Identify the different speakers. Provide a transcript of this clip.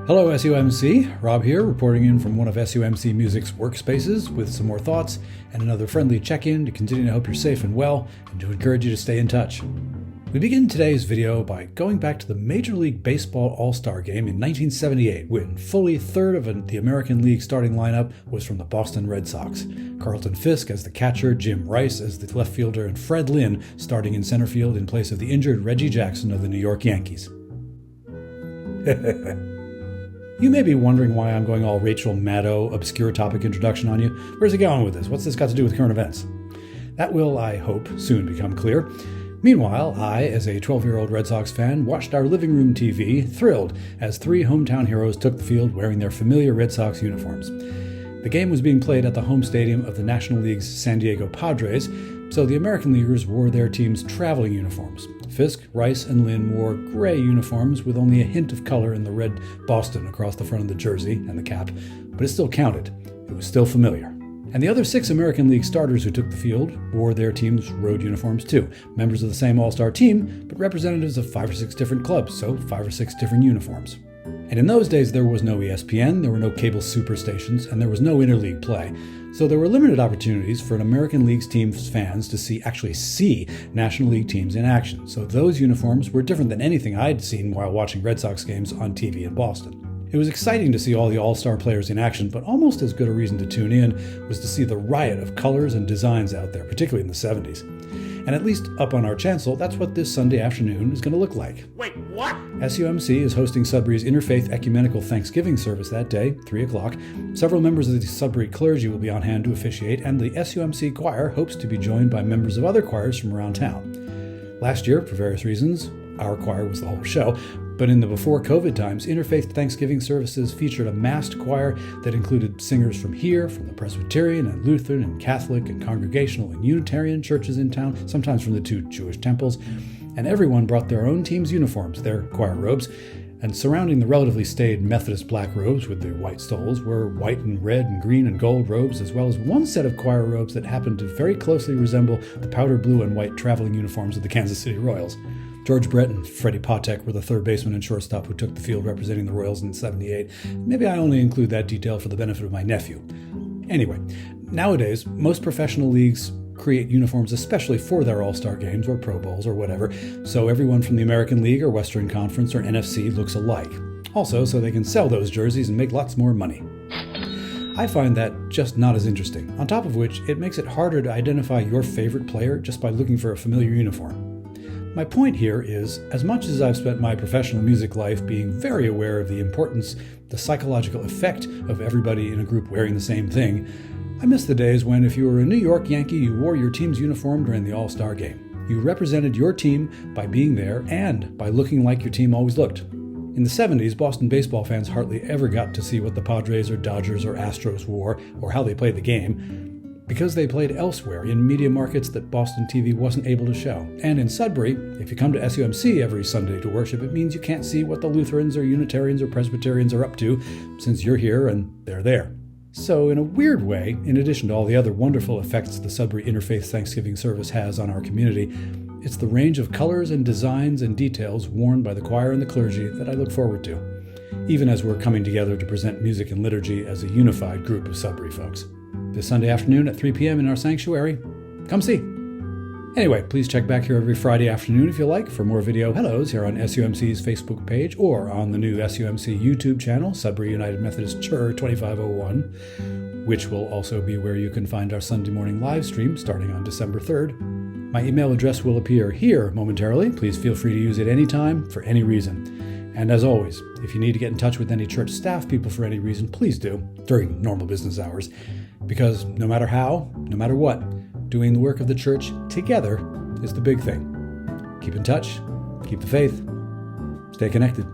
Speaker 1: Hello SUMC, Rob here, reporting in from one of SUMC Music's workspaces with some more thoughts and another friendly check-in to continue to hope you're safe and well and to encourage you to stay in touch. We begin today's video by going back to the Major League Baseball All-Star Game in 1978 when fully third of the American League starting lineup was from the Boston Red Sox. Carlton Fisk as the catcher, Jim Rice as the left fielder, and Fred Lynn starting in center field in place of the injured Reggie Jackson of the New York Yankees. You may be wondering why I'm going all Rachel Maddow obscure topic introduction on you. Where's he going with this? What's this got to do with current events? That will, I hope, soon become clear. Meanwhile, I, as a 12-year-old Red Sox fan, watched our living room TV, thrilled, as three hometown heroes took the field wearing their familiar Red Sox uniforms. The game was being played at the home stadium of the National League's San Diego Padres, so the American Leaguers wore their team's traveling uniforms. Fisk, Rice, and Lynn wore gray uniforms with only a hint of color in the red Boston across the front of the jersey and the cap, but it still counted. It was still familiar. And the other 6 American League starters who took the field wore their team's road uniforms too, members of the same all-star team, but representatives of 5 or 6 different clubs, so 5 or 6 different uniforms. And in those days there was no ESPN, there were no cable superstations, and there was no interleague play. So there were limited opportunities for an American League's team's fans to actually see National League teams in action. So those uniforms were different than anything I'd seen while watching Red Sox games on TV in Boston. It was exciting to see all the all-star players in action, but almost as good a reason to tune in was to see the riot of colors and designs out there, particularly in the 70s. And at least up on our chancel, that's what this Sunday afternoon is going to look like.
Speaker 2: Wait, what?
Speaker 1: SUMC is hosting Sudbury's Interfaith Ecumenical Thanksgiving service that day, 3 o'clock. Several members of the Sudbury clergy will be on hand to officiate, and the SUMC choir hopes to be joined by members of other choirs from around town. Last year, for various reasons, our choir was the whole show, but in the before COVID times, Interfaith Thanksgiving services featured a massed choir that included singers from here, from the Presbyterian and Lutheran and Catholic and Congregational and Unitarian churches in town, sometimes from the 2 Jewish temples, and everyone brought their own team's uniforms, their choir robes, and surrounding the relatively staid Methodist black robes with the white stoles were white and red and green and gold robes, as well as one set of choir robes that happened to very closely resemble the powder blue and white traveling uniforms of the Kansas City Royals. George Brett and Freddie Patek were the third baseman and shortstop who took the field representing the Royals in '78. Maybe I only include that detail for the benefit of my nephew. Anyway, nowadays, most professional leagues create uniforms especially for their All-Star games or Pro Bowls or whatever, so everyone from the American League or Western Conference or NFC looks alike. Also, so they can sell those jerseys and make lots more money. I find that just not as interesting, on top of which it makes it harder to identify your favorite player just by looking for a familiar uniform. My point here is, as much as I've spent my professional music life being very aware of the importance, the psychological effect of everybody in a group wearing the same thing, I miss the days when if you were a New York Yankee, you wore your team's uniform during the All-Star Game. You represented your team by being there and by looking like your team always looked. In the 70s, Boston baseball fans hardly ever got to see what the Padres or Dodgers or Astros wore or how they played the game, because they played elsewhere in media markets that Boston TV wasn't able to show. And in Sudbury, if you come to SUMC every Sunday to worship, it means you can't see what the Lutherans or Unitarians or Presbyterians are up to, since you're here and they're there. So in a weird way, in addition to all the other wonderful effects the Sudbury Interfaith Thanksgiving service has on our community, it's the range of colors and designs and details worn by the choir and the clergy that I look forward to, even as we're coming together to present music and liturgy as a unified group of Sudbury folks. This Sunday afternoon at 3 p.m. in our sanctuary. Come see. Anyway, please check back here every Friday afternoon if you like for more video hellos here on SUMC's Facebook page or on the new SUMC YouTube channel, Sudbury United Methodist Church 2501, which will also be where you can find our Sunday morning live stream starting on December 3rd. My email address will appear here momentarily. Please feel free to use it anytime for any reason. And as always, if you need to get in touch with any church staff people for any reason, please do during normal business hours. Because no matter how, no matter what, doing the work of the church together is the big thing. Keep in touch, keep the faith, stay connected.